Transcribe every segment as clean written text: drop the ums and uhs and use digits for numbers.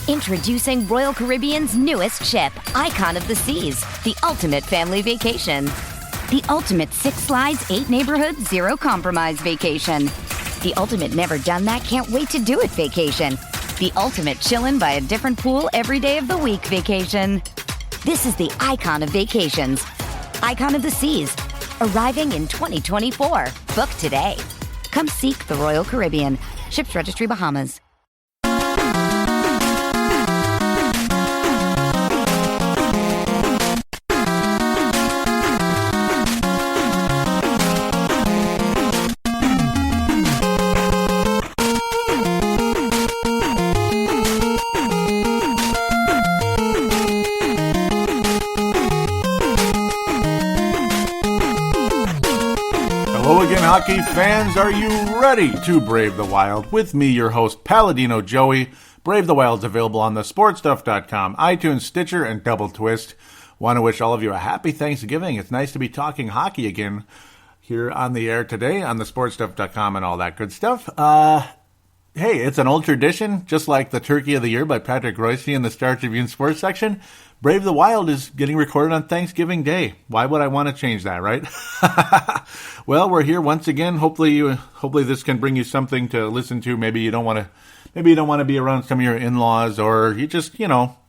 Introducing Royal Caribbean's newest ship, Icon of the Seas, the ultimate family vacation. The ultimate 6 slides, 8 neighborhoods, 0 compromise vacation. The ultimate never done that, can't wait to do it vacation. The ultimate chillin' by a different pool every day of the week vacation. This is the Icon of vacations. Icon of the Seas, arriving in 2024. Book today. Come seek the Royal Caribbean. Ships Registry, Bahamas. Hello again, hockey fans. Are you ready to brave the wild? With me, your host, Paladino Joey. Brave the Wild's available on the sportstuff.com, iTunes, Stitcher, and Double Twist. Want to wish all of you a happy Thanksgiving. It's nice to be talking hockey again here on the air today on the sportstuff.com and all that good stuff. Hey, it's an old tradition, just like the Turkey of the Year by Patrick Royce in the Star Tribune Sports section. Brave the Wild is getting recorded on Thanksgiving Day. Why would I want to change that, right? Well, we're here once again. Hopefully this can bring you something to listen to. Maybe you don't want to be around some of your in-laws, or you just,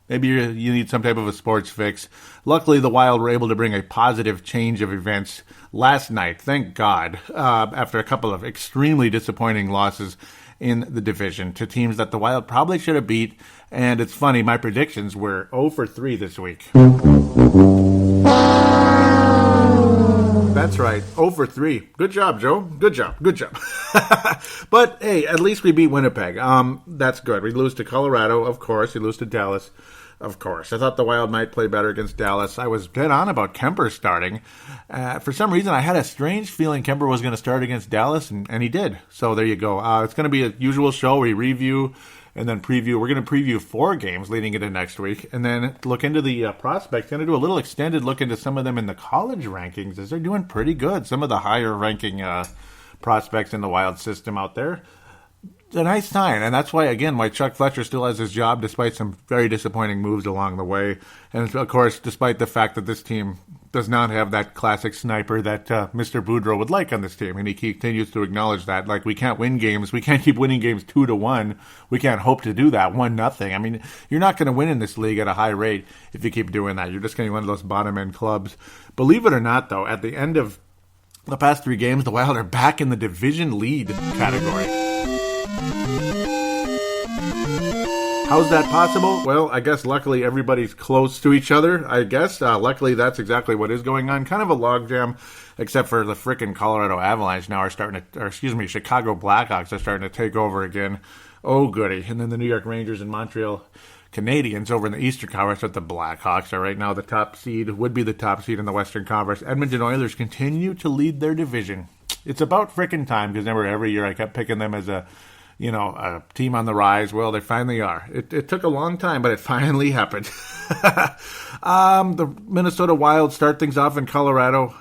maybe you need some type of a sports fix. Luckily, the Wild were able to bring a positive change of events last night. Thank God, after a couple of extremely disappointing losses in the division to teams that the Wild probably should have beat. And it's funny, my predictions were 0 for 3 this week. That's right, 0 for 3. Good job, Joe. Good job. But hey, at least we beat Winnipeg. That's good. We lose to Colorado, of course. We lose to Dallas, of course. I thought the Wild might play better against Dallas. I was dead on about Kemper starting. For some reason, I had a strange feeling Kemper was going to start against Dallas, and he did. So there you go. It's going to be a usual show. We review and then preview. We're going to preview 4 games leading into next week, and then look into the prospects. Going to do a little extended look into some of them in the college rankings, as they're doing pretty good. Some of the higher ranking prospects in the Wild system out there. It's a nice sign, and that's why Chuck Fletcher still has his job despite some very disappointing moves along the way. And of course, despite the fact that this team does not have that classic sniper that Mr. Boudreau would like on this team, and he continues to acknowledge that. Like, we can't win games. We can't keep winning games 2-1. We can't hope to do that 1-0. I mean, you're not going to win in this league at a high rate if you keep doing that. You're just going to be one of those bottom-end clubs. Believe it or not, though, at the end of the past 3 games, the Wild are back in the division lead category. How's that possible? Well, I guess luckily everybody's close to each other, I guess. Luckily, that's exactly what is going on. Kind of a logjam, except for the frickin' Colorado Avalanche now Chicago Blackhawks are starting to take over again. Oh, goody. And then the New York Rangers and Montreal Canadiens over in the Eastern Conference with the Blackhawks are right now the top seed, would be the top seed in the Western Conference. Edmonton Oilers continue to lead their division. It's about frickin' time, because remember, every year I kept picking them as a team on the rise. Well, they finally are. It took a long time, but it finally happened. The Minnesota Wild start things off in Colorado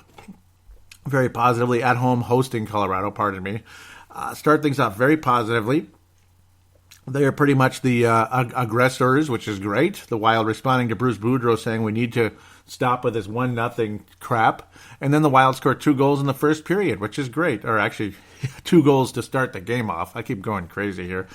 very positively, at home hosting Colorado, start things off very positively. They are pretty much the aggressors, which is great. The Wild responding to Bruce Boudreau saying we need to stop with this 1-0 crap. And then the Wild scored 2 goals in the first period, which is great. Or actually, 2 goals to start the game off. I keep going crazy here.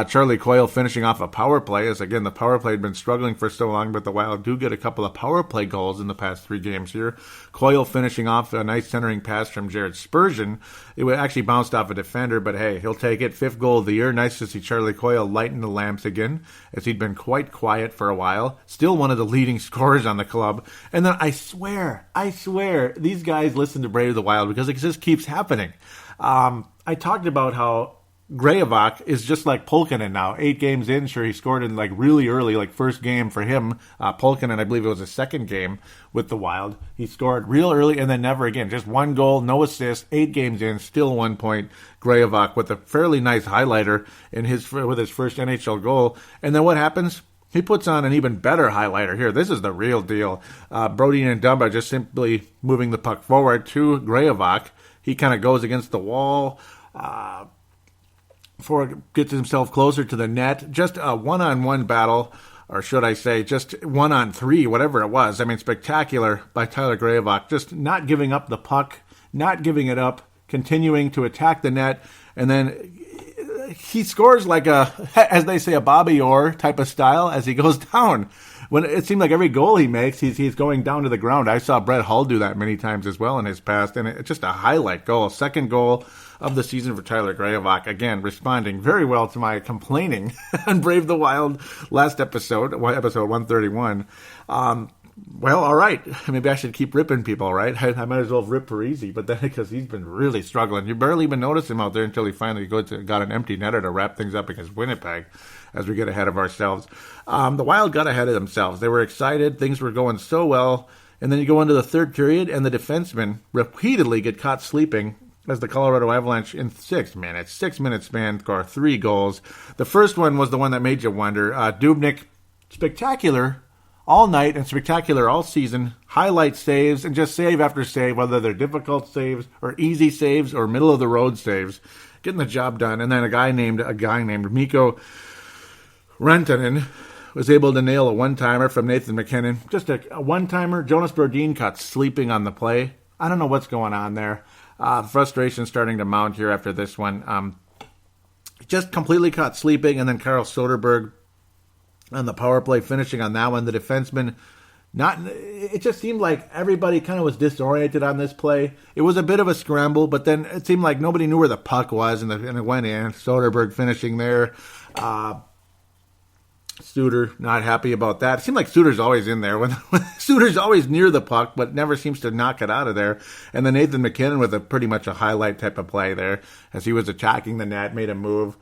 Charlie Coyle finishing off a power play, as again, the power play had been struggling for so long, but the Wild do get a couple of power play goals in the past 3 games here. Coyle finishing off a nice centering pass from Jared Spurgeon. It actually bounced off a defender, but hey, he'll take it. 5th goal of the year. Nice to see Charlie Coyle lighten the lamps again, as he'd been quite quiet for a while. Still one of the leading scorers on the club. And then I swear, these guys listen to Brave the Wild, because it just keeps happening. I talked about how Grayovac is just like Pulkkinen now. 8 games in, sure, he scored in really early, first game for him. Pulkkinen, I believe it was his second game with the Wild. He scored real early and then never again. Just 1 goal, no assist, 8 games in, still 1 point. Grayovac with a fairly nice highlighter with his first NHL goal. And then what happens? He puts on an even better highlighter here. This is the real deal. Brody and Dumba just simply moving the puck forward to Grayovac. He kind of goes against the wall, gets himself closer to the net. Just a one-on-one battle, or should I say just 1-on-3, whatever it was. I mean, spectacular by Tyler Graovac, just not giving up the puck, not giving it up, continuing to attack the net, and then he scores like as they say, a Bobby Orr type of style as he goes down. When it seemed like every goal he makes, he's going down to the ground. I saw Brett Hull do that many times as well in his past, and it's just a highlight goal. Second goal of the season for Tyler Graovac. Again, responding very well to my complaining on Brave the Wild last episode 131. Well, all right. Maybe I should keep ripping people, right? I might as well rip Parisi, but then because he's been really struggling. You barely even notice him out there until he finally got an empty netter to wrap things up against Winnipeg as we get ahead of ourselves. The Wild got ahead of themselves. They were excited. Things were going so well. And then you go into the third period, and the defensemen repeatedly get caught sleeping as the Colorado Avalanche in 6 minutes. 6 minute span score 3 goals. The first one was the one that made you wonder. Dubnyk, spectacular all night and spectacular all season. Highlight saves and just save after save, whether they're difficult saves or easy saves or middle of the road saves, getting the job done. And then a guy named Mikko Rantanen was able to nail a one-timer from Nathan MacKinnon. Just a one-timer. Jonas Brodin caught sleeping on the play. I don't know what's going on there. Frustration starting to mount here after this one. Just completely caught sleeping, and then Carl Soderberg on the power play, finishing on that one. The defenseman, it just seemed like everybody kind of was disoriented on this play. It was a bit of a scramble, but then it seemed like nobody knew where the puck was, and it went in. Soderberg finishing there. Suter, not happy about that. It seemed like Suter's always in there. When Suter's always near the puck, but never seems to knock it out of there. And then Nathan MacKinnon with pretty much a highlight type of play there as he was attacking the net, made a move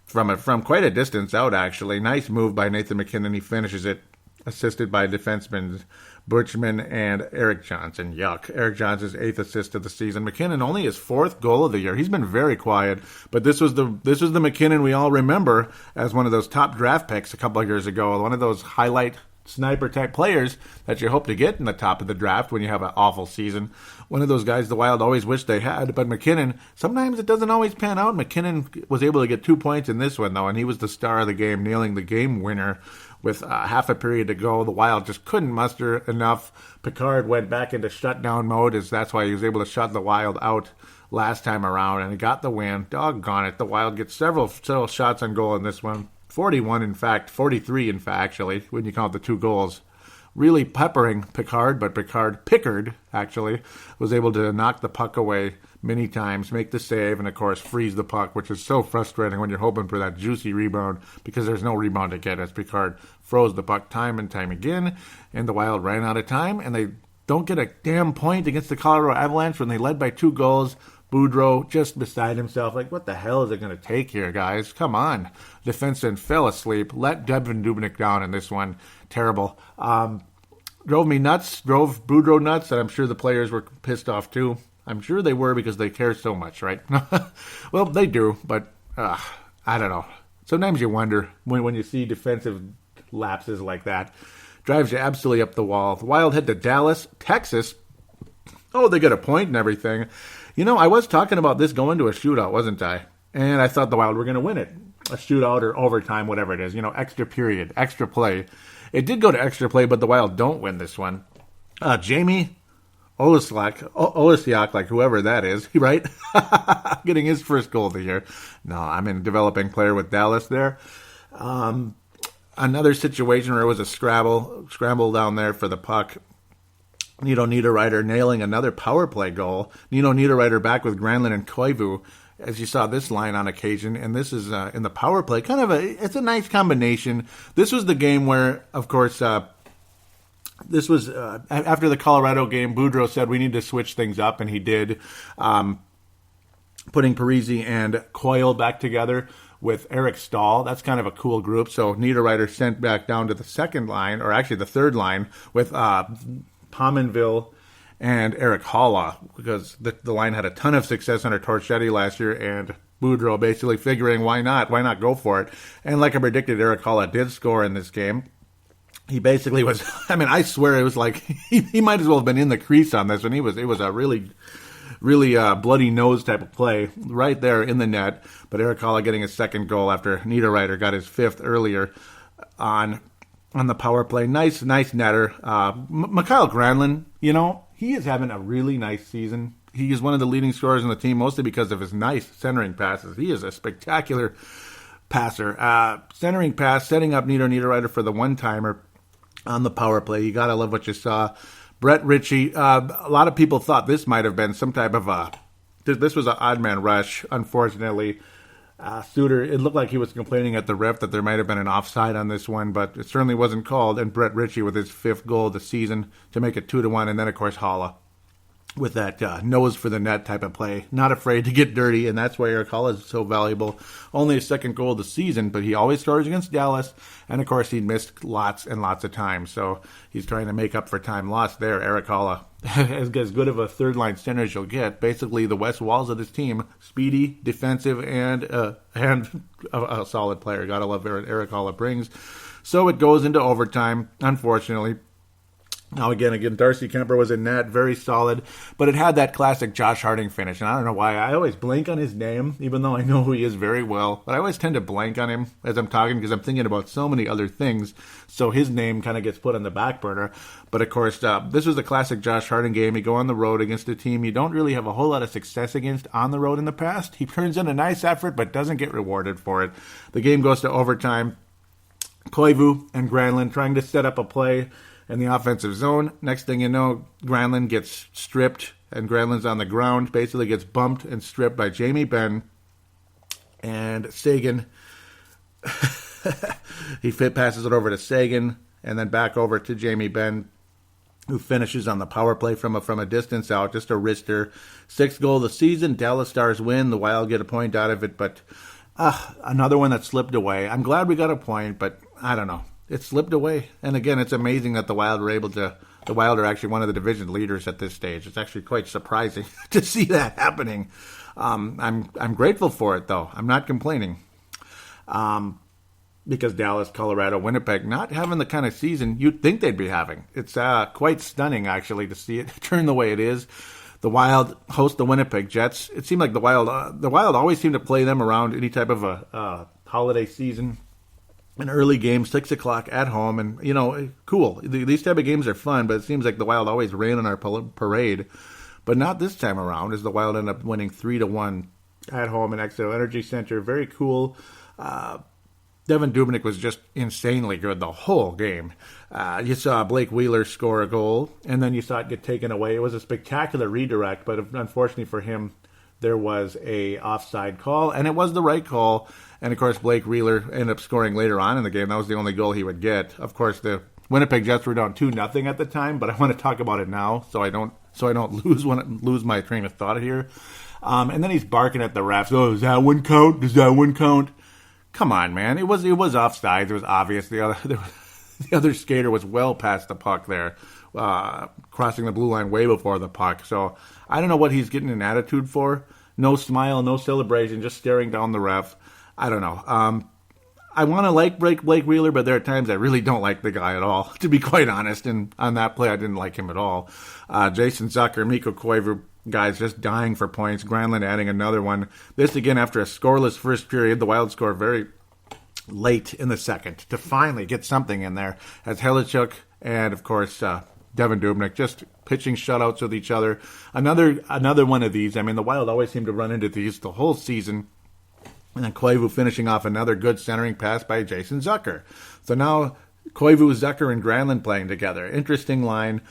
from quite a distance out, actually. Nice move by Nathan MacKinnon. He finishes it, assisted by defensemen Butchman and Eric Johnson. Yuck. Eric Johnson's 8th assist of the season. MacKinnon only his 4th goal of the year. He's been very quiet, but this was the MacKinnon we all remember as one of those top draft picks a couple of years ago. One of those highlight sniper type players that you hope to get in the top of the draft when you have an awful season. One of those guys the Wild always wish they had, but MacKinnon, sometimes it doesn't always pan out. MacKinnon was able to get 2 points in this one, though, and he was the star of the game, nailing the game winner with half a period to go. The Wild just couldn't muster enough. Picard went back into shutdown mode, as that's why he was able to shut the Wild out last time around, and he got the win. Doggone it. The Wild gets several shots on goal in this one. 41, in fact. 43, in fact, actually, when you count the 2 goals. Really peppering Picard, but Pickard, actually, was able to knock the puck away many times, make the save, and, of course, freeze the puck, which is so frustrating when you're hoping for that juicy rebound because there's no rebound to get, as Picard froze the puck time and time again, and the Wild ran out of time, and they don't get a damn point against the Colorado Avalanche when they led by 2 goals. Boudreau just beside himself, like, what the hell is it going to take here, guys? Come on. Defenseman fell asleep. Let Devin Dubnyk down in this one. Terrible. Drove me nuts, drove Boudreau nuts, and I'm sure the players were pissed off too. I'm sure they were because they care so much, right? Well, they do, but I don't know. Sometimes you wonder when you see defensive lapses like that. Drives you absolutely up the wall. The Wild head to Dallas, Texas. Oh, they get a point and everything. You know, I was talking about this going to a shootout, wasn't I? And I thought the Wild were going to win it. A shootout or overtime, whatever it is. You know, extra period, extra play. It did go to extra play, but the Wild don't win this one. Jamie Olesiak, like whoever that is, right? Getting his first goal of the year. No, I'm in developing player with Dallas there. Another situation where it was a scramble down there for the puck. Nino Niederreiter nailing another power play goal. Nino Niederreiter back with Granlund and Koivu, as you saw this line on occasion. And this is in the power play. It's a nice combination. This was the game where, of course, this was after the Colorado game, Boudreau said we need to switch things up, and he did, putting Parisi and Coyle back together with Eric Stahl. That's kind of a cool group. So Niederreiter sent back down to the second line, or actually the third line, with Pominville and Eric Halla, because the line had a ton of success under Torchetti last year, and Boudreau basically figuring why not go for it. And like I predicted, Eric Halla did score in this game. He basically was, I mean, I swear it was like he might as well have been in the crease on this one. It was a really really bloody nose type of play right there in the net. But Erik Haula getting his second goal after Niederreiter got his fifth earlier on the power play. Nice netter. Mikael Granlund, he is having a really nice season. He is one of the leading scorers in the team, mostly because of his nice centering passes. He is a spectacular passer. Centering pass, setting up Niederreiter for the one-timer on the power play. You got to love what you saw. Brett Ritchie, a lot of people thought this might have been some type of this was an odd man rush, unfortunately. Suter, it looked like he was complaining at the ref that there might have been an offside on this one, but it certainly wasn't called. And Brett Ritchie with his fifth goal of the season to make it 2-1. And then, of course, Haula with that nose for the net type of play. Not afraid to get dirty, and that's why Erik Haula is so valuable. Only his second goal of the season, but he always scores against Dallas. And, of course, he missed lots and lots of time. So he's trying to make up for time lost there. Erik Haula, as good of a third-line center as you'll get. Basically, the west walls of this team, speedy, defensive, and a solid player. Got to love what Erik Haula brings. So it goes into overtime, unfortunately. Now, again, Darcy Kemper was in net, very solid, but it had that classic Josh Harding finish, and I don't know why. I always blank on his name, even though I know who he is very well, but I always tend to blank on him as I'm talking because I'm thinking about so many other things, so his name kind of gets put on the back burner. But, of course, this was the classic Josh Harding game. You go on the road against a team you don't really have a whole lot of success against on the road in the past. He turns in a nice effort, but doesn't get rewarded for it. The game goes to overtime. Koivu and Granlund trying to set up a play in the offensive zone. Next thing you know, Granlund gets stripped, and Granlund's on the ground, basically gets bumped and stripped by Jamie Benn. And Sagan, he passes it over to Sagan, and then back over to Jamie Benn, who finishes on the power play from a distance out, just a wrister. Sixth goal of the season. Dallas Stars win. The Wild get a point out of it, but another one that slipped away. I'm glad we got a point, but I don't know. It slipped away. And again, it's amazing that the Wild are actually one of the division leaders at this stage. It's actually quite surprising to see that happening. I'm grateful for it, though. I'm not complaining. Because Dallas, Colorado, Winnipeg not having the kind of season you'd think they'd be having. It's quite stunning, actually, to see it turn the way it is. The Wild host the Winnipeg Jets. It seemed like the Wild always seemed to play them around any type of a holiday season. An early game, 6 o'clock at home, and, cool. These type of games are fun, but it seems like the Wild always rain on our parade. But not this time around, as the Wild end up winning 3-1 at home in Xcel Energy Center. Very cool. Devin Dubnyk was just insanely good the whole game. You saw Blake Wheeler score a goal, and then you saw it get taken away. It was a spectacular redirect, but unfortunately for him, there was a offside call, and it was the right call. And, of course, Blake Wheeler ended up scoring later on in the game. That was the only goal he would get. Of course, the Winnipeg Jets were down 2-0 at the time, but I want to talk about it now so I don't lose my train of thought here. And then he's barking at the refs. Oh, does that one count? Does that one count? Come on, man. It was offside. It was obvious. The other skater was well past the puck there, crossing the blue line way before the puck. So I don't know what he's getting an attitude for. No smile, no celebration, just staring down the ref. I don't know. I want to like Blake Wheeler, but there are times I really don't like the guy at all, to be quite honest. And on that play, I didn't like him at all. Jason Zucker, Mikko Koivu, guys just dying for points. Granlund adding another one. This again after a scoreless first period. The Wild score very late in the second to finally get something in there. As Helichuk and, of course, Devin Dubnyk just pitching shutouts with each other. Another one of these. I mean, the Wild always seem to run into these the whole season. And then Koivu finishing off another good centering pass by Jason Zucker. So now Koivu, Zucker, and Granlund playing together. Interesting line.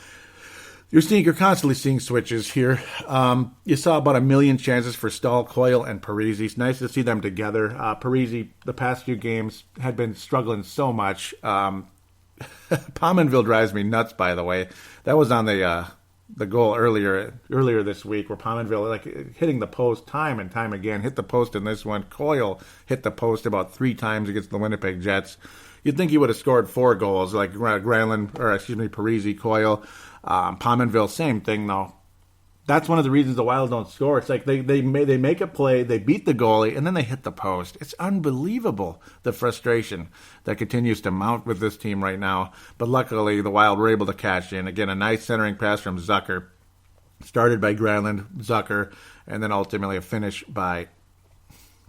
You're constantly seeing switches here. You saw about 1 million chances for Stahl, Coyle, and Parise. It's nice to see them together. Parise, the past few games, had been struggling so much. Pominville drives me nuts, by the way. That was on the goal earlier this week where Pominville, hitting the post time and time again, hit the post in this one. Coyle hit the post about 3 times against the Winnipeg Jets. You'd think he would have scored 4 goals, like Parise, Coyle. Pominville, same thing, though. That's one of the reasons the Wild don't score. It's like they make a play, they beat the goalie, and then they hit the post. It's unbelievable, the frustration that continues to mount with this team right now. But luckily, the Wild were able to cash in. Again, a nice centering pass from Zucker. started by Granlund, Zucker, and then ultimately a finish by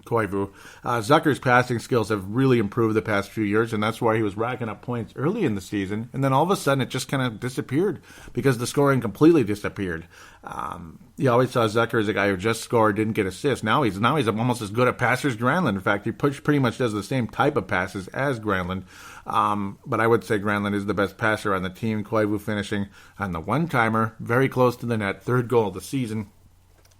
Koivu. Zucker's passing skills have really improved the past few years, and that's why he was racking up points early in the season. And then all of a sudden, it just kind of disappeared because the scoring completely disappeared. You always saw Zucker as a guy who just scored, didn't get assists. Now he's almost as good a passer as Granlund. In fact, he pretty much does the same type of passes as Granlund. But I would say Granlund is the best passer on the team. Koivu finishing on the one-timer, very close to the net, third goal of the season.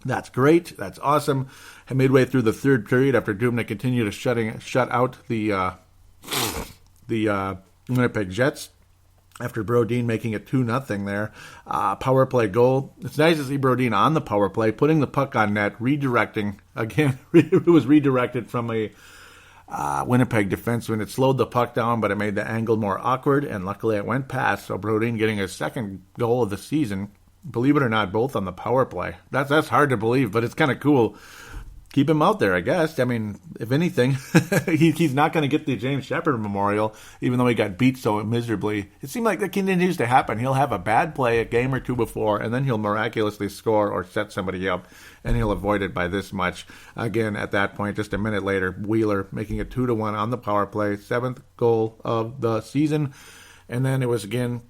That's great. That's awesome. And midway through the third period, after Dubnyk continued to shut out the Winnipeg Jets, after Brodin making it 2-0 there, power play goal. It's nice to see Brodin on the power play, putting the puck on net, redirecting. Again, it was redirected from a Winnipeg defenseman. It slowed the puck down, but it made the angle more awkward, and luckily it went past. So Brodin getting his second goal of the season. Believe it or not, both on the power play. That's hard to believe, but it's kind of cool. Keep him out there, I guess. I mean, if anything, he's not going to get the James Shepherd Memorial, even though he got beat so miserably. It seemed like that continues to happen. He'll have a bad play a game or two before, and then he'll miraculously score or set somebody up, and he'll avoid it by this much. Again, at that point, just a minute later, Wheeler making it 2-1 on the power play, 7th goal of the season. And then it was, again,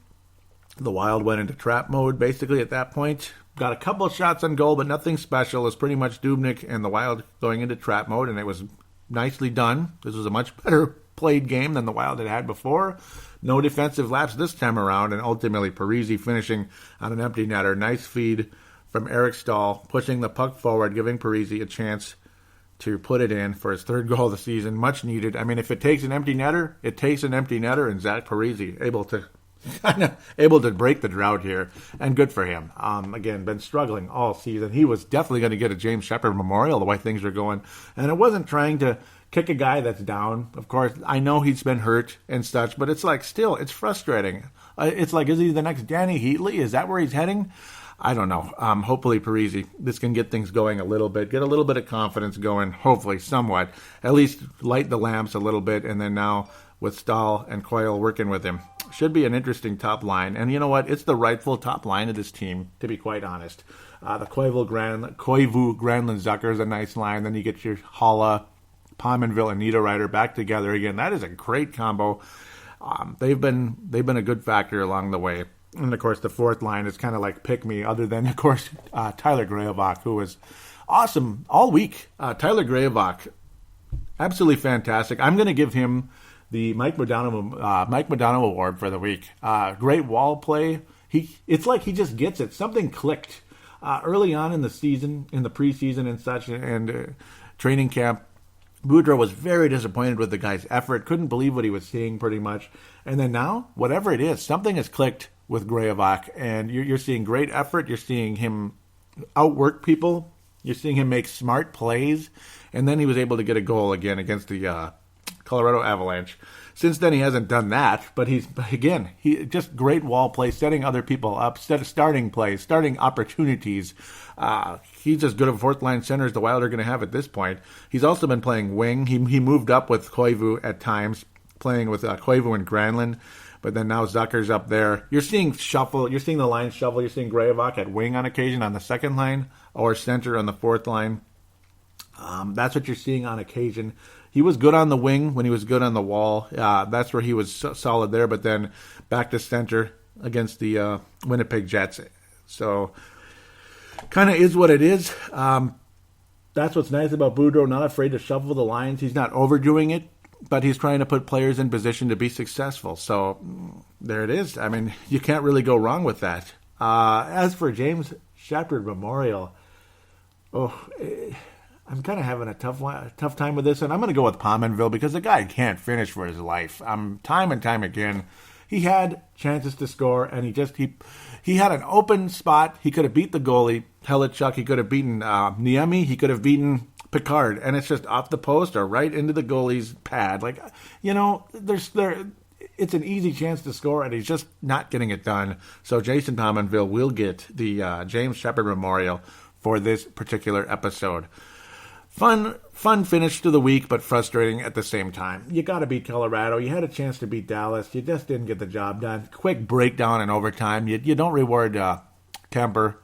the Wild went into trap mode, basically, at that point. Got a couple of shots on goal, but nothing special. It was pretty much Dubnyk and the Wild going into trap mode, and it was nicely done. This was a much better played game than the Wild had before. No defensive lapse this time around, and ultimately Parise finishing on an empty netter. Nice feed from Eric Stahl, pushing the puck forward, giving Parise a chance to put it in for his third goal of the season. Much needed. I mean, if it takes an empty netter, it takes an empty netter, and Zach Parise able to break the drought here, and good for him. Again, been struggling all season. He was definitely going to get a James Shepherd Memorial the way things are going, and it wasn't trying to kick a guy that's down. Of course, I know he's been hurt and such, but it's like still, it's frustrating. It's like, is he the next Danny Heatley? Is that where he's heading? I don't know. Hopefully, Parise, this can get things going a little bit, get a little bit of confidence going, hopefully, somewhat. At least light the lamps a little bit, and then now with Stahl and Coyle working with him, should be an interesting top line. And you know what? It's the rightful top line of this team, to be quite honest. The Koivu, Granlund, Zucker is a nice line. Then you get your Halla, Pominville, and Niederreiter back together again. That is a great combo. They've been a good factor along the way. And, of course, the fourth line is kind of like pick me, other than, of course, Tyler Graovac, who was awesome all week. Tyler Graovac, absolutely fantastic. I'm going to give him the Mike Modano Award for the week. Great wall play. It's like he just gets it. Something clicked early on in the season, in the preseason and such, and training camp. Boudreau was very disappointed with the guy's effort. Couldn't believe what he was seeing, pretty much. And then now, whatever it is, something has clicked with Graovac, and you're seeing great effort. You're seeing him outwork people. You're seeing him make smart plays, and then he was able to get a goal again against the Colorado Avalanche. Since then, he hasn't done that, but he just great wall play, setting other people up, starting plays, starting opportunities. He's as good of a fourth line center as the Wild are going to have at this point. He's also been playing wing. He moved up with Koivu at times, playing with Koivu and Granlund, but then now Zucker's up there. You're seeing shuffle. You're seeing the line shuffle. You're seeing Graovac at wing on occasion on the second line, or center on the fourth line. That's what you're seeing on occasion. He was good on the wing when he was good on the wall. That's where he was solid there, but then back to center against the Winnipeg Jets. So kind of is what it is. That's what's nice about Boudreau, not afraid to shuffle the lines. He's not overdoing it, but he's trying to put players in position to be successful. So there it is. I mean, you can't really go wrong with that. As for James Shepherd Memorial, I'm kind of having a tough time with this, and I'm going to go with Pominville because the guy can't finish for his life. Time and time again, he had chances to score, and he had an open spot. He could have beat the goalie, Helichuk. He could have beaten Niemi. He could have beaten Picard, and it's just off the post or right into the goalie's pad. Like, it's an easy chance to score, and he's just not getting it done. So Jason Pominville will get the James Shepherd Memorial for this particular episode. Fun finish to the week, but frustrating at the same time. You got to beat Colorado. You had a chance to beat Dallas. You just didn't get the job done. Quick breakdown in overtime. You don't reward Kemper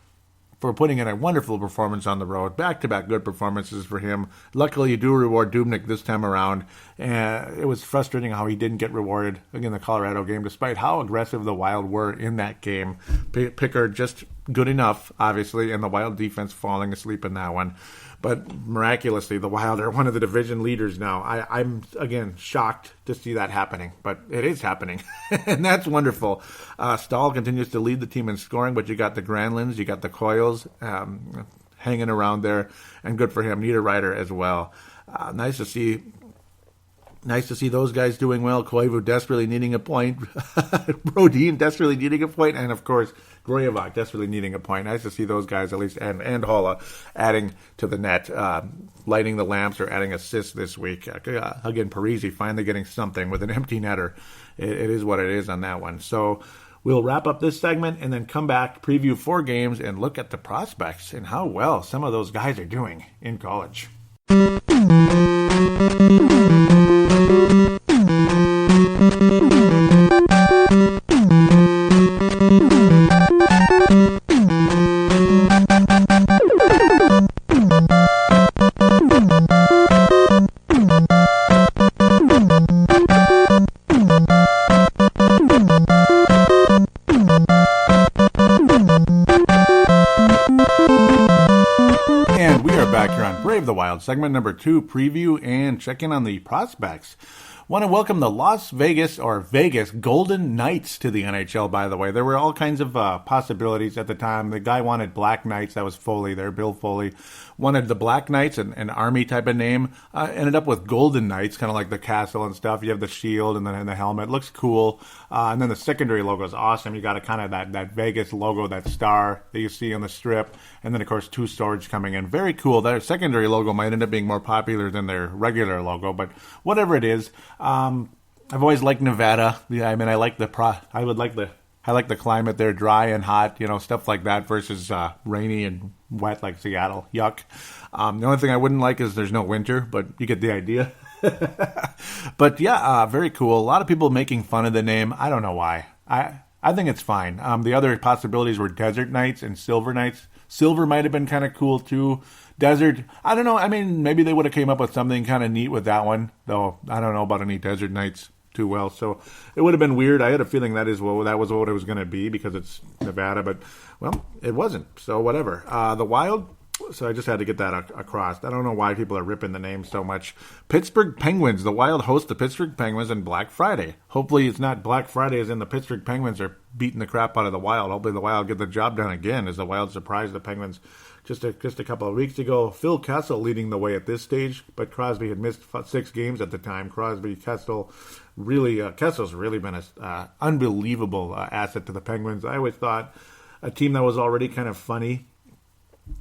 for putting in a wonderful performance on the road. Back-to-back good performances for him. Luckily, you do reward Dubnyk this time around. It was frustrating how he didn't get rewarded in the Colorado game, despite how aggressive the Wild were in that game. Pickard just good enough, obviously, and the Wild defense falling asleep in that one. But miraculously, the Wild are one of the division leaders now. I'm, again, shocked to see that happening. But it is happening, and that's wonderful. Stahl continues to lead the team in scoring, but you got the Granlunds, you got the Coyles hanging around there, and good for him. Niederreiter as well. Nice to see those guys doing well. Koivu desperately needing a point. Brodin desperately needing a point. And, of course, Groyevac desperately needing a point. Nice to see those guys at least, and Holla adding to the net, lighting the lamps or adding assists this week. Again, Parise finally getting something with an empty netter. It is what it is on that one. So we'll wrap up this segment and then come back, preview 4 games, and look at the prospects and how well some of those guys are doing in college. The Wild, segment number 2, preview and check in on the prospects. Want to welcome the Las Vegas Golden Knights to the NHL, by the way. There were all kinds of possibilities at the time. The guy wanted Black Knights. That was Foley there. Bill Foley wanted the Black Knights, an army type of name. Ended up with Golden Knights, kind of like the castle and stuff. You have the shield and then the helmet. Looks cool. And then the secondary logo is awesome. You got a kind of that Vegas logo, that star that you see on the strip. And then, of course, 2 swords coming in. Very cool. Their secondary logo might end up being more popular than their regular logo, but whatever it is. I've always liked Nevada. Yeah, I mean, I like the climate there, dry and hot, stuff like that versus rainy and wet like Seattle. Yuck. The only thing I wouldn't like is there's no winter, but you get the idea. But yeah, very cool. A lot of people making fun of the name. I don't know why. I think it's fine. The other possibilities were Desert Knights and Silver Knights. Silver might have been kind of cool too. Desert, I don't know. I mean, maybe they would have came up with something kind of neat with that one, though I don't know about any Desert Knights too well. So it would have been weird. I had a feeling that was what it was going to be because it's Nevada, but, well, it wasn't. So whatever. The Wild, so I just had to get that across. I don't know why people are ripping the name so much. Pittsburgh Penguins. The Wild host the Pittsburgh Penguins on Black Friday. Hopefully it's not Black Friday as in the Pittsburgh Penguins are beating the crap out of the Wild. Hopefully the Wild get the job done again as the Wild surprised the Penguins just a couple of weeks ago. Phil Kessel leading the way at this stage, but Crosby had missed 6 games at the time. Kessel's really been an unbelievable asset to the Penguins. I always thought a team that was already kind of funny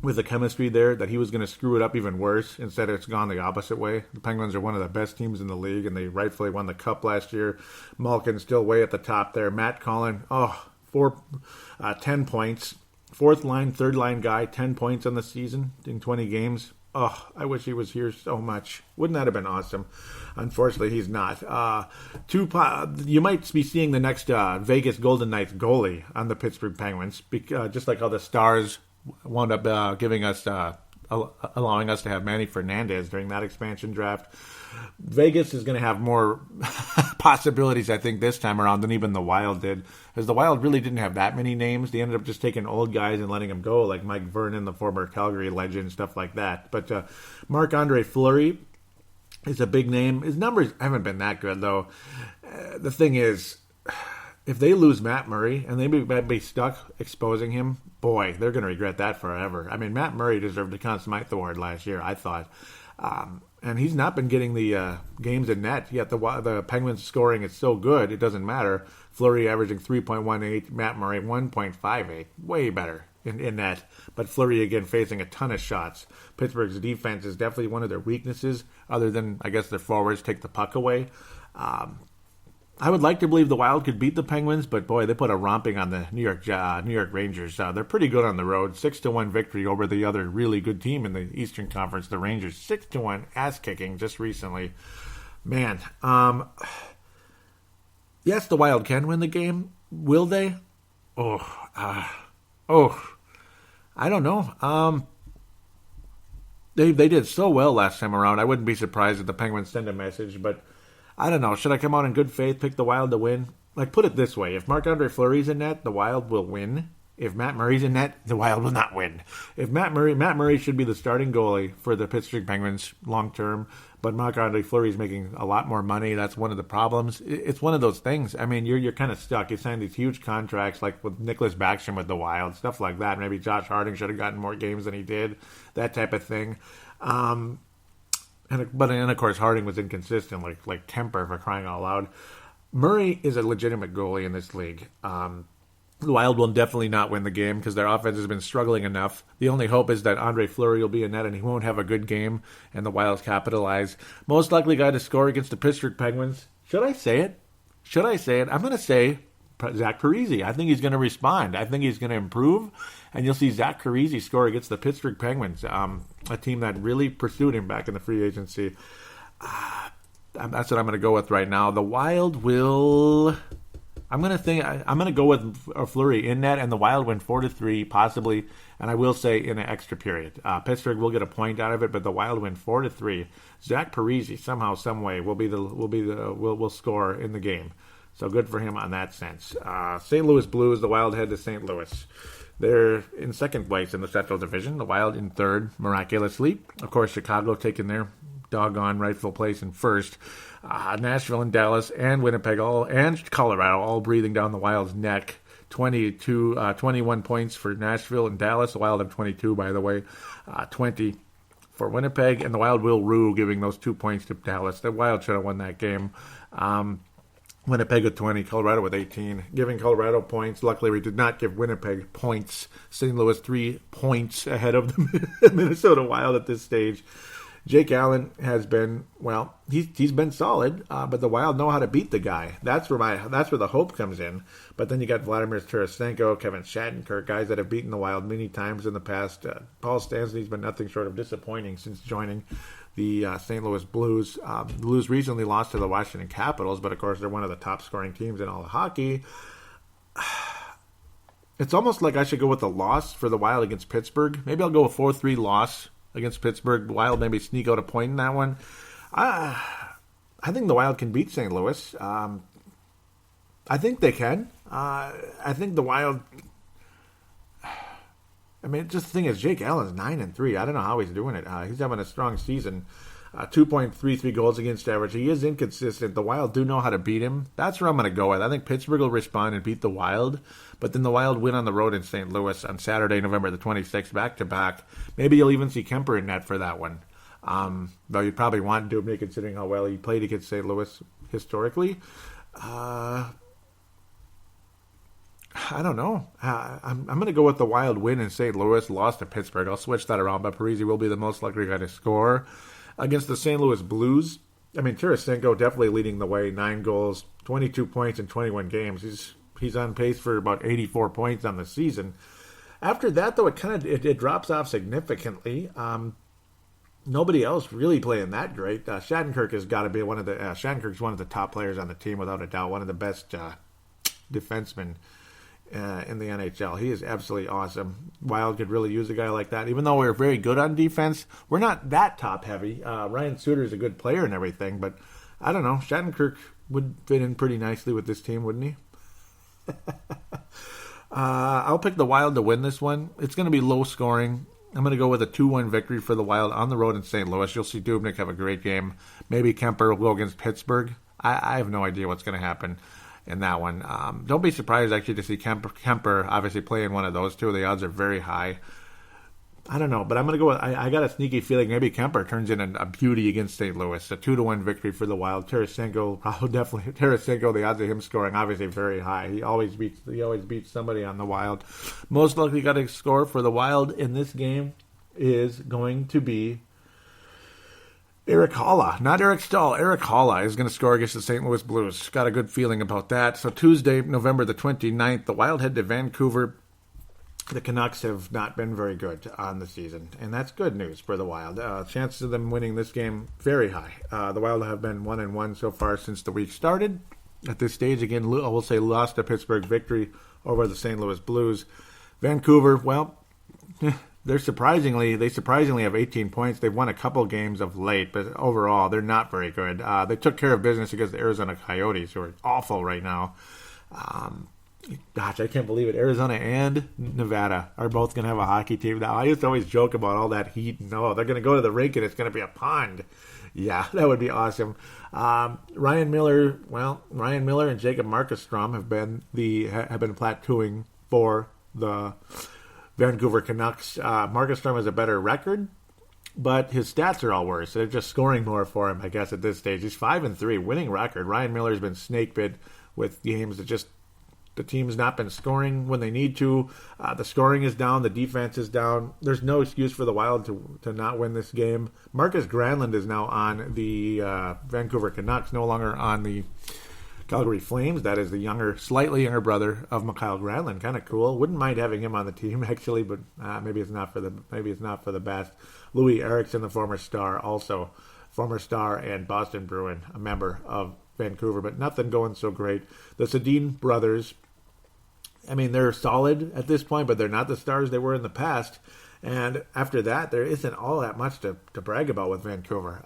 with the chemistry there, that he was going to screw it up even worse. Instead, it's gone the opposite way. The Penguins are one of the best teams in the league, and they rightfully won the Cup last year. Malkin still way at the top there. Matt Collin, 10 points. 4th line, 3rd line guy, 10 points on the season in 20 games. Oh, I wish he was here so much. Wouldn't that have been awesome? Unfortunately, he's not. You might be seeing the next Vegas Golden Knights goalie on the Pittsburgh Penguins, just like how the Stars wound up allowing us to have Manny Fernandez during that expansion draft. Vegas is going to have more possibilities, I think, this time around than even the Wild did, because the Wild really didn't have that many names. They ended up just taking old guys and letting them go, like Mike Vernon, the former Calgary legend, stuff like that. But Marc-Andre Fleury is a big name. His numbers haven't been that good, though. The thing is, if they lose Matt Murray and they might be stuck exposing him, boy, they're going to regret that forever. I mean, Matt Murray deserved the Conn Smythe Award last year, I thought. And he's not been getting the games in net, yet the Penguins scoring is so good, it doesn't matter. Fleury averaging 3.18, Matt Murray 1.58. Way better in net. But Fleury, again, facing a ton of shots. Pittsburgh's defense is definitely one of their weaknesses, other than, I guess, their forwards take the puck away. I would like to believe the Wild could beat the Penguins, but boy, they put a romping on the New York Rangers. They're pretty good on the road. 6-1 victory over the other really good team in the Eastern Conference, the Rangers. 6-1 ass kicking just recently. Man, yes, the Wild can win the game. Will they? I don't know. They did so well last time around. I wouldn't be surprised if the Penguins send a message, but I don't know. Should I come out in good faith, pick the Wild to win? Like, put it this way. If Marc-Andre Fleury's in net, the Wild will win. If Matt Murray's in net, the Wild will not win. If Matt Murray should be the starting goalie for the Pittsburgh Penguins long term, but Marc-Andre Fleury's making a lot more money. That's one of the problems. It's one of those things. I mean, you're kind of stuck. You signed these huge contracts, like with Nicholas Backstrom with the Wild, stuff like that. Maybe Josh Harding should have gotten more games than he did, that type of thing. And of course, Harding was inconsistent, like Kemper, for crying out loud. Murray is a legitimate goalie in this league. The Wild will definitely not win the game because their offense has been struggling enough. The only hope is that Andre Fleury will be in net and he won't have a good game and the Wild capitalize. Most likely guy to score against the Pittsburgh Penguins. Should I say it? I'm going to say Zach Parise. I think he's going to respond. I think he's going to improve. And you'll see Zach Parise score against the Pittsburgh Penguins, a team that really pursued him back in the free agency. That's what I'm going to go with right now. The Wild will... I'm going to go with Fleury in net, and the Wild win 4-3, possibly, and I will say in an extra period. Pittsburgh will get a point out of it, but the Wild win 4-3. Zach Parise somehow, some way will score in the game. So good for him on that sense. St. Louis Blues, the Wild head to St. Louis. They're in second place in the Central Division. The Wild in third, miraculously. Of course, Chicago taking their doggone rightful place in first. Nashville and Dallas and Winnipeg and Colorado all breathing down the Wild's neck. 21 points for Nashville and Dallas. The Wild have 22, by the way. 20 for Winnipeg, and the Wild will rue giving those 2 points to Dallas. The Wild should have won that game. Winnipeg with 20, Colorado with 18. Giving Colorado points. Luckily, we did not give Winnipeg points. St. Louis 3 points ahead of the Minnesota Wild at this stage. Jake Allen has been, well, he's been solid, but the Wild know how to beat the guy. That's where the hope comes in. But then you got Vladimir Tarasenko, Kevin Shattenkirk, guys that have beaten the Wild many times in the past. Paul Stastny's been nothing short of disappointing since joining the St. Louis Blues. The Blues recently lost to the Washington Capitals, but of course they're one of the top scoring teams in all of hockey. It's almost like I should go with a loss for the Wild against Pittsburgh. Maybe I'll go with 4-3 loss against Pittsburgh. The Wild maybe sneak out a point in that one. I think the Wild can beat St. Louis. I think they can. I think the Wild... I mean, just the thing is, Jake Allen's 9-3. I don't know how he's doing it. He's having a strong season. 2.33 goals against average. He is inconsistent. The Wild do know how to beat him. That's where I'm going to go with. I think Pittsburgh will respond and beat the Wild, but then the Wild win on the road in St. Louis on Saturday, November the 26th, back-to-back. Maybe you'll even see Kemper in net for that one. Though you'd probably want Dubny considering how well he played against St. Louis historically. I don't know. I'm going to go with the Wild win in St. Louis, loss to Pittsburgh. I'll switch that around, but Parise will be the most likely guy to score. Against the St. Louis Blues, I mean, Tarasenko definitely leading the way. 9 goals, 22 points in 21 games. He's on pace for about 84 points on the season. After that, though, it drops off significantly. Nobody else really playing that great. Shattenkirk has got to be Shattenkirk's one of the top players on the team, without a doubt. One of the best defensemen in the NHL. He is absolutely awesome. Wild could really use a guy like that. Even though we're very good on defense, we're not that top heavy. Ryan Suter is a good player and everything, but I don't know. Shattenkirk would fit in pretty nicely with this team, wouldn't he? I'll pick the Wild to win this one. It's going to be low scoring. I'm going to go with a 2-1 victory for the Wild on the road in St. Louis. You'll see Dubnyk have a great game. Maybe Kemper will go against Pittsburgh. I have no idea what's going to happen in that one. Don't be surprised, actually, to see Kemper obviously play in one of those two. The odds are very high. I don't know, but I'm going to go with, I got a sneaky feeling maybe Kemper turns in a beauty against St. Louis. A 2-1 victory for the Wild. Tarasenko, the odds of him scoring, obviously very high. He always beats somebody on the Wild. Most likely got to score for the Wild in this game is going to be Erik Haula, not Eric Stahl. Erik Haula is going to score against the St. Louis Blues. Got a good feeling about that. So Tuesday, November the 29th, the Wild head to Vancouver. The Canucks have not been very good on the season, and that's good news for the Wild. Chances of them winning this game, very high. The Wild have been 1-1 so far since the week started. At this stage, again, I will say lost to Pittsburgh, victory over the St. Louis Blues. Vancouver, well, they surprisingly have 18 points. They've won a couple games of late, but overall they're not very good. They took care of business against the Arizona Coyotes, who are awful right now. Gosh, I can't believe it. Arizona and Nevada are both going to have a hockey team now. I used to always joke about all that heat. No, they're going to go to the rink and it's going to be a pond. Yeah, that would be awesome. Ryan Miller and Jacob Markstrom have been platooing for the Vancouver Canucks. Markstrom has a better record, but his stats are all worse. They're just scoring more for him, I guess, at this stage. He's 5-3, winning record. Ryan Miller's been snake bit with games that just the team's not been scoring when they need to. The scoring is down. The defense is down. There's no excuse for the Wild to not win this game. Marcus Granlund is now on the Vancouver Canucks, no longer on the Calgary Flames. That is the slightly younger brother of Mikhail Granlund. Kind of cool. Wouldn't mind having him on the team actually, but maybe it's not for the best. Louis Eriksson, the former star and Boston Bruin, a member of Vancouver, but nothing going so great. The Sedin brothers, I mean, they're solid at this point, but they're not the stars they were in the past. And after that, there isn't all that much to brag about with Vancouver.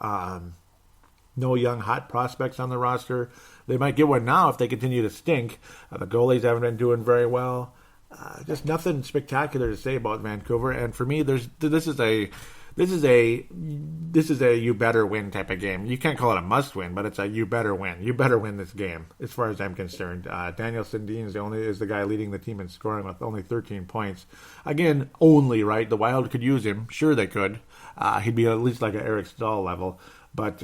No young, hot prospects on the roster. They might get one now if they continue to stink. The goalies haven't been doing very well. Just nothing spectacular to say about Vancouver. And for me, this is a you better win type of game. You can't call it a must win, but it's a you better win. You better win this game, as far as I'm concerned. Daniel Sundin is the guy leading the team in scoring with only 13 points. Again, only, right? The Wild could use him. Sure, they could. He'd be at least like an Eric Stahl level, but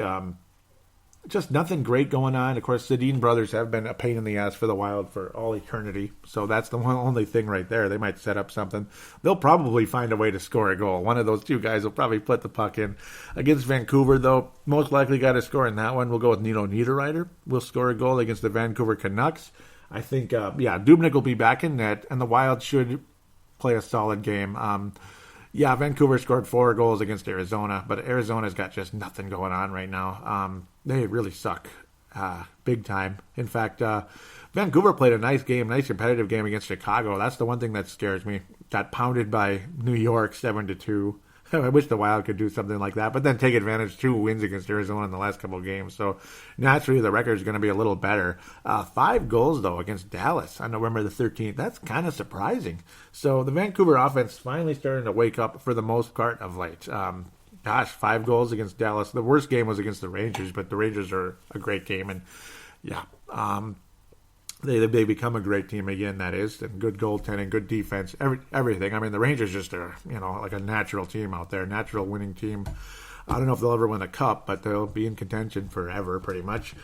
just nothing great going on. Of course, Sedin brothers have been a pain in the ass for the Wild for all eternity. So that's the only thing right there. They might set up something. They'll probably find a way to score a goal. One of those two guys will probably put the puck in. Against Vancouver, though, most likely guy to score in that one, we'll go with Nino Niederreiter. Will score a goal against the Vancouver Canucks. I think, Dubnyk will be back in net, and the Wild should play a solid game. Vancouver scored 4 goals against Arizona, but Arizona's got just nothing going on right now. They really suck big time. In fact, Vancouver played a nice competitive game against Chicago. That's the one thing that scares me. Got pounded by New York 7-2. I wish the Wild could do something like that, but then take advantage 2 wins against Arizona in the last couple of games. So naturally, the record is going to be a little better. 5 goals, though, against Dallas on November the 13th. That's kind of surprising. So the Vancouver offense finally starting to wake up for the most part of late. 5 goals against Dallas. The worst game was against the Rangers, but the Rangers are a great team. And, they become a great team again, that is. And good goaltending, good defense, everything. I mean, the Rangers just are, like a natural team out there, natural winning team. I don't know if they'll ever win a cup, but they'll be in contention forever, pretty much,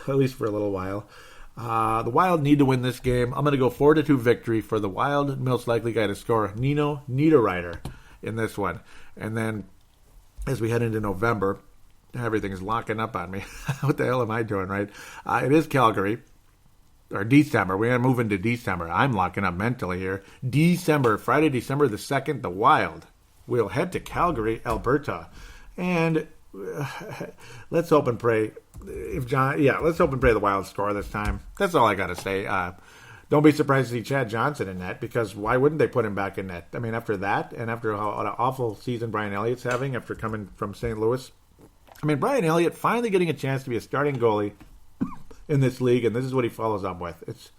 at least for a little while. The Wild need to win this game. I'm going to go 4-2 victory for the Wild. Most likely guy to score, Nino Niederreiter, in this one. And then as we head into November, everything is locking up on me. What the hell am I doing, right? It is Calgary. Or December. We're going to move into December. I'm locking up mentally here. Friday, December the 2nd, the Wild will head to Calgary, Alberta. And let's hope and pray. Let's hope and pray the Wild score this time. That's all I got to say. Don't be surprised to see Chad Johnson in net, because why wouldn't they put him back in net? I mean, after that, and after an awful season Brian Elliott's having after coming from St. Louis. I mean, Brian Elliott finally getting a chance to be a starting goalie in this league, and this is what he follows up with. It's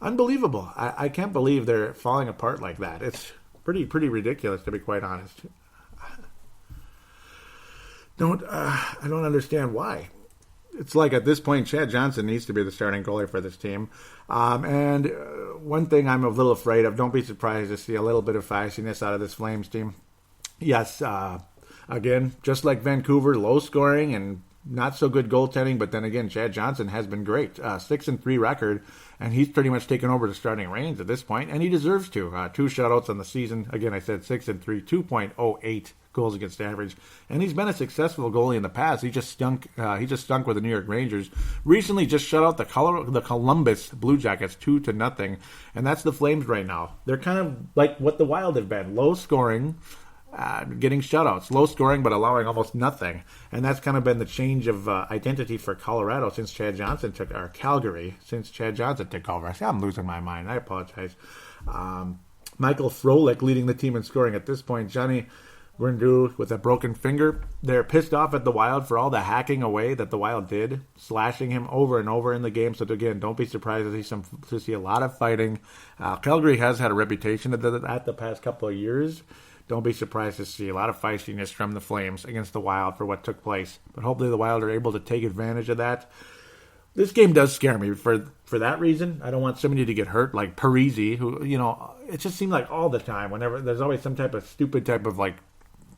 unbelievable. I can't believe they're falling apart like that. It's pretty ridiculous, to be quite honest. I don't understand why. It's like at this point, Chad Johnson needs to be the starting goalie for this team. And one thing I'm a little afraid of, don't be surprised to see a little bit of feistiness out of this Flames team. Yes, again, just like Vancouver, low scoring and not so good goaltending, but then again, Chad Johnson has been great. 6-3 record, and he's pretty much taken over the starting reins at this point, and he deserves to. 2 shutouts on the season. Again, I said 6-3, 2.08 goals against average, and he's been a successful goalie in the past. He just stunk with the New York Rangers. Recently, just shut out the Columbus Blue Jackets 2-0, and that's the Flames right now. They're kind of like what the Wild have been, low scoring. Getting shutouts, low scoring, but allowing almost nothing. And that's kind of been the change of identity for Colorado since Chad Johnson Calgary, since Chad Johnson took over. I'm losing my mind. I apologize. Michael Frolik leading the team in scoring at this point. Johnny Rindu with a broken finger. They're pissed off at the Wild for all the hacking away that the Wild did, slashing him over and over in the game. So again, don't be surprised to see a lot of fighting. Calgary has had a reputation at the past couple of years. Don't be surprised to see a lot of feistiness from the Flames against the Wild for what took place. But hopefully the Wild are able to take advantage of that. This game does scare me for that reason. I don't want somebody to get hurt like Parisi, who, it just seemed like all the time, whenever there's always some type of stupid type of like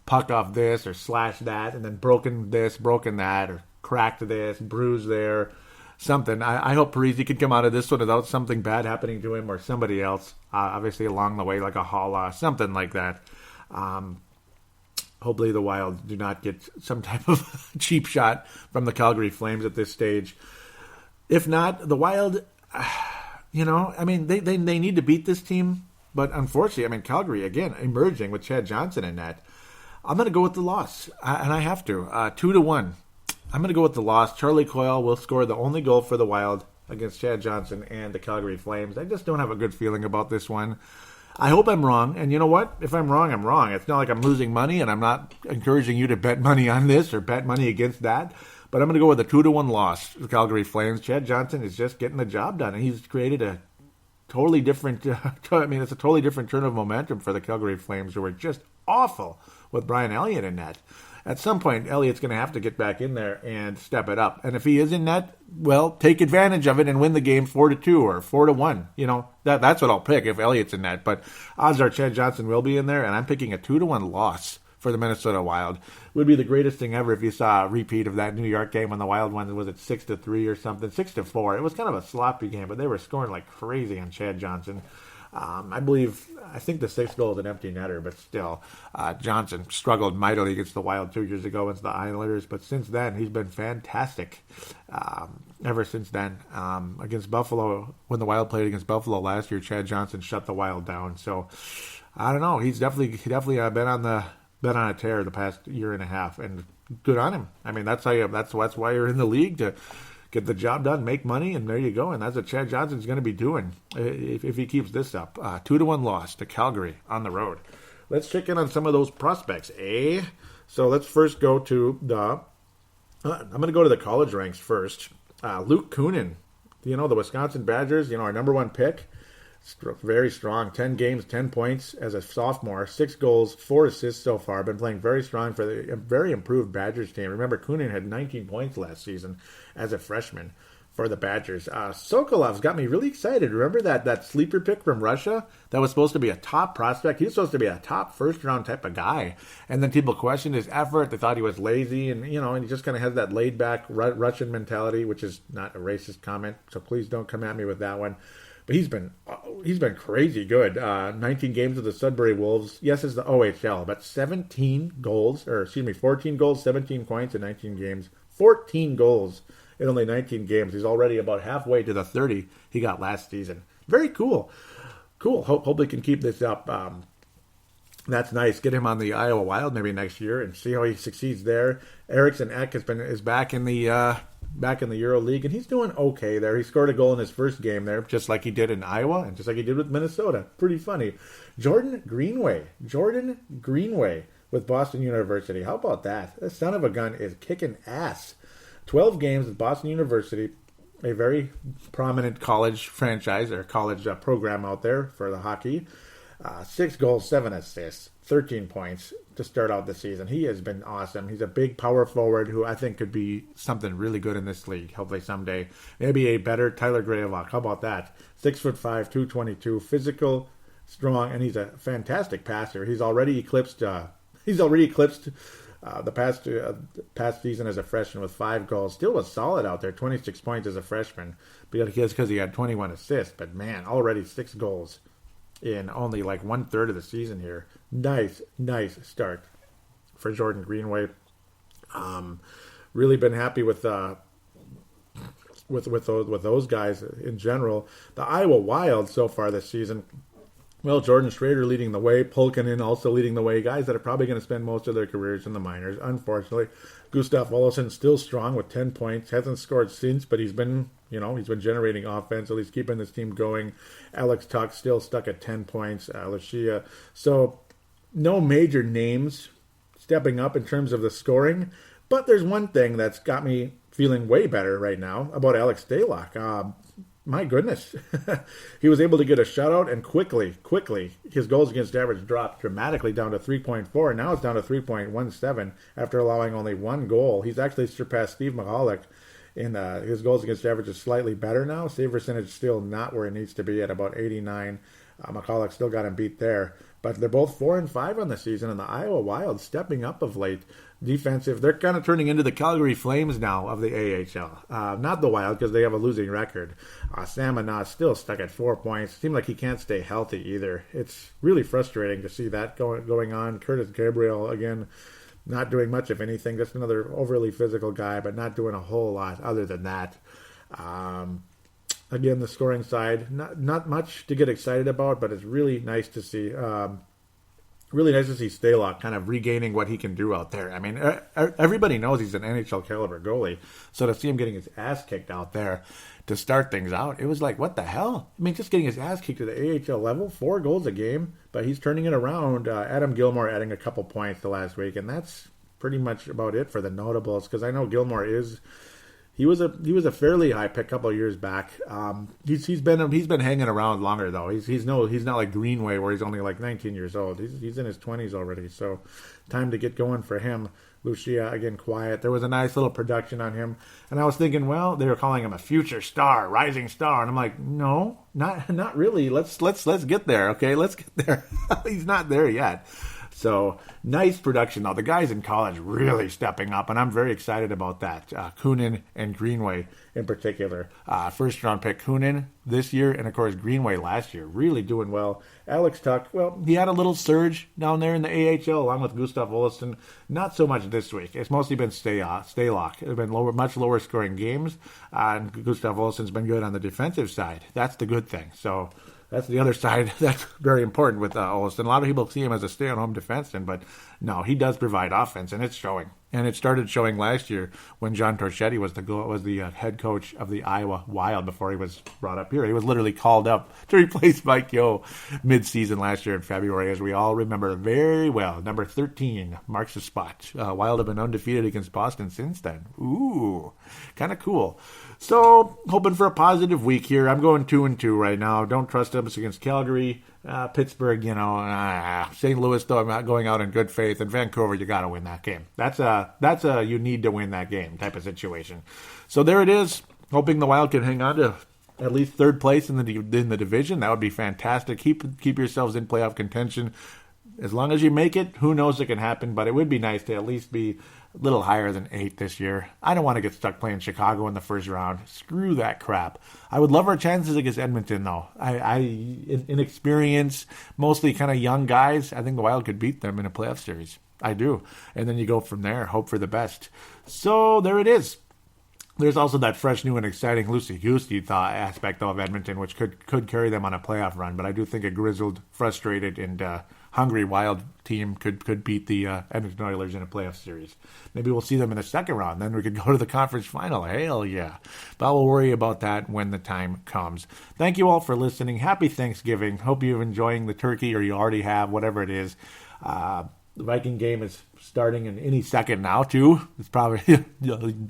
puck off this or slash that, and then broken this, broken that, or cracked this, bruised there, something. I hope Parisi could come out of this one without something bad happening to him or somebody else, obviously along the way, like a Hala, something like that. Hopefully the Wild do not get some type of cheap shot from the Calgary Flames at this stage. If not, the Wild, they need to beat this team. But unfortunately, Calgary, again, emerging with Chad Johnson in that. I'm going to go with the loss, and I have to. 2-1. I'm going to go with the loss. Charlie Coyle will score the only goal for the Wild against Chad Johnson and the Calgary Flames. I just don't have a good feeling about this one. I hope I'm wrong, and you know what? If I'm wrong, I'm wrong. It's not like I'm losing money, and I'm not encouraging you to bet money on this or bet money against that. But I'm going to go with a 2-1 loss to the Calgary Flames. Chad Johnson is just getting the job done, and he's created a totally different, it's a totally different turn of momentum for the Calgary Flames, who were just awful with Brian Elliott in net. At some point, Elliott's going to have to get back in there and step it up. And if he is in net, well, take advantage of it and win the game 4-2 or 4-1. That's what I'll pick if Elliott's in net. But odds are Chad Johnson will be in there, and I'm picking a 2-1 loss for the Minnesota Wild. It would be the greatest thing ever if you saw a repeat of that New York game when the Wild won. Was it 6-3 or something? 6-4. It was kind of a sloppy game, but they were scoring like crazy on Chad Johnson. I think the sixth goal is an empty netter, but still, Johnson struggled mightily against the Wild 2 years ago against the Islanders, but since then, he's been fantastic. Ever since then, against Buffalo, when the Wild played against Buffalo last year, Chad Johnson shut the Wild down. So, I don't know. He's definitely been on a tear the past year and a half, and good on him. That's why you're in the league, to get the job done, make money, and there you go. And that's what Chad Johnson's going to be doing if he keeps this up. 2-1 loss to Calgary on the road. Let's check in on some of those prospects, eh? So let's first go to I'm going to go to the college ranks first. Luke Kunin, the Wisconsin Badgers, our number one pick. Very strong. 10 games, 10 points as a sophomore. 6 goals, 4 assists so far. Been playing very strong for the very improved Badgers team. Remember, Kunin had 19 points last season as a freshman for the Badgers. Sokolov's got me really excited. Remember that sleeper pick from Russia that was supposed to be a top prospect? He was supposed to be a top first-round type of guy. And then people questioned his effort. They thought he was lazy. And, and he just kind of has that laid-back Russian mentality, which is not a racist comment. So please don't come at me with that one. But he's been crazy good. 19 games with the Sudbury Wolves. Yes, it's the OHL, but 14 goals, 17 points in 19 games. 14 goals in only 19 games. He's already about halfway to the 30 he got last season. Very cool. Hope they can keep this up. That's nice. Get him on the Iowa Wild maybe next year and see how he succeeds there. Eriksson Ek is back in the EuroLeague, and he's doing okay there. He scored a goal in his first game there, just like he did in Iowa and just like he did with Minnesota. Pretty funny. Jordan Greenway with Boston University. How about that? That son of a gun is kicking ass. 12 games at Boston University, a very prominent college franchise or college program out there for the hockey. 6 goals, 7 assists, 13 points to start out the season. He has been awesome. He's a big power forward who I think could be something really good in this league, hopefully someday. Maybe a better Tyler Gravelock. How about that? 6'5", 222, physical, strong, and he's a fantastic passer. He's already eclipsed the past season as a freshman with 5 goals. Still was solid out there, 26 points as a freshman, because he had 21 assists. But man, already 6 goals in only like 1/3 of the season here. Nice start for Jordan Greenway. Really been happy with those guys in general. The Iowa Wild so far this season, Well, Jordan Schrader leading the way, Pulkkinen also leading the way, guys that are probably going to spend most of their careers in the minors, unfortunately. Gustav Olofsson still strong with 10 points, hasn't scored since, but he's been generating offense, so he's keeping this team going. Alex Tuck still stuck at 10 points, Lucia. So no major names stepping up in terms of the scoring, but there's one thing that's got me feeling way better right now about Alex Stalock. My goodness. He was able to get a shutout, and quickly, his goals against average dropped dramatically down to 3.4, and now it's down to 3.17 after allowing only one goal. He's actually surpassed Steve Michalek in his goals against average is slightly better now. Save percentage still not where it needs to be at about 89. Michalek still got him beat there. But they're both 4-5 on the season, and the Iowa Wild stepping up of late. Defensive, they're kind of turning into the Calgary Flames now of the AHL. Not the Wild, because they have a losing record. Sam Anat still stuck at 4 points. Seems like he can't stay healthy either. It's really frustrating to see that going on. Curtis Gabriel, again, not doing much of anything. Just another overly physical guy, but not doing a whole lot other than that. Again, the scoring side, not much to get excited about, but it's really nice to see. Really nice to see Stalock kind of regaining what he can do out there. I mean, everybody knows he's an NHL caliber goalie, so to see him getting his ass kicked out there to start things out, it was like, what the hell? I mean, just getting his ass kicked to the AHL level, 4 goals a game, but he's turning it around. Adam Gilmore adding a couple points the last week, and that's pretty much about it for the notables, because I know Gilmore He was a fairly high pick a couple of years back. He's been hanging around longer though. He's not like Greenway where he's only like 19 years old. He's in his 20s already. So time to get going for him. Lucia again quiet. There was a nice little production on him, and I was thinking, well, they were calling him a future star, rising star, and I'm like, no, not really. Let's get there, okay? Let's get there. He's not there yet. So, nice production, though. The guys in college really stepping up, and I'm very excited about that. Kunin and Greenway in particular. First-round pick Kunin this year, and, of course, Greenway last year. Really doing well. Alex Tuck, well, he had a little surge down there in the AHL along with Gustav Olofsson. Not so much this week. It's mostly been Stalock. It's been much lower-scoring games, and Gustav Olofsson's been good on the defensive side. That's the good thing. So that's the other side that's very important with Olofsson. A lot of people see him as a stay-at-home defenseman, but no, he does provide offense, and it's showing. And it started showing last year when John Torchetti was the head coach of the Iowa Wild before he was brought up here. He was literally called up to replace Mike Yeo mid-season last year in February, as we all remember very well. Number 13 marks the spot. Wild have been undefeated against Boston since then. Ooh, kind of cool. So, hoping for a positive week here. I'm going 2-2 right now. Don't trust us against Calgary. Pittsburgh, St. Louis, though, I'm not going out in good faith. And Vancouver, you got to win that game. That's a you need to win that game type of situation. So there it is. Hoping the Wild can hang on to at least third place in the division. That would be fantastic. Keep yourselves in playoff contention. As long as you make it, who knows what can happen. But it would be nice to at least be a little higher than 8 this year. I don't want to get stuck playing Chicago in the first round. Screw that crap. I would love our chances against Edmonton, though. In experience, mostly kind of young guys, I think the Wild could beat them in a playoff series. I do. And then you go from there, hope for the best. So there it is. There's also that fresh, new, and exciting loosey-goosey aspect though, of Edmonton, which could carry them on a playoff run. But I do think a grizzled, frustrated, and hungry Wild team could beat the Edmonton Oilers in a playoff series. Maybe we'll see them in the second round. Then we could go to the conference final. Hell yeah. But we'll worry about that when the time comes. Thank you all for listening. Happy Thanksgiving. Hope you're enjoying the turkey, or you already have, whatever it is. The Viking game is starting in any second now, too. It's probably,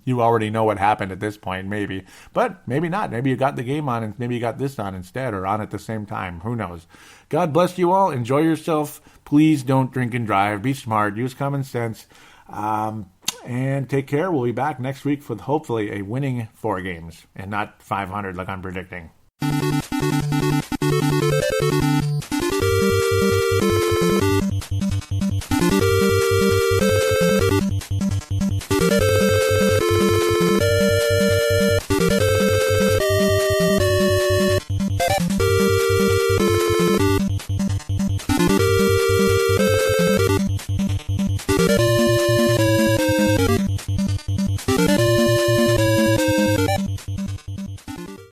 you already know what happened at this point, maybe. But maybe not. Maybe you got the game on, and maybe you got this on instead, or on at the same time. Who knows? God bless you all. Enjoy yourself. Please don't drink and drive. Be smart. Use common sense. And take care. We'll be back next week with hopefully a winning 4 games, and not 500 like I'm predicting.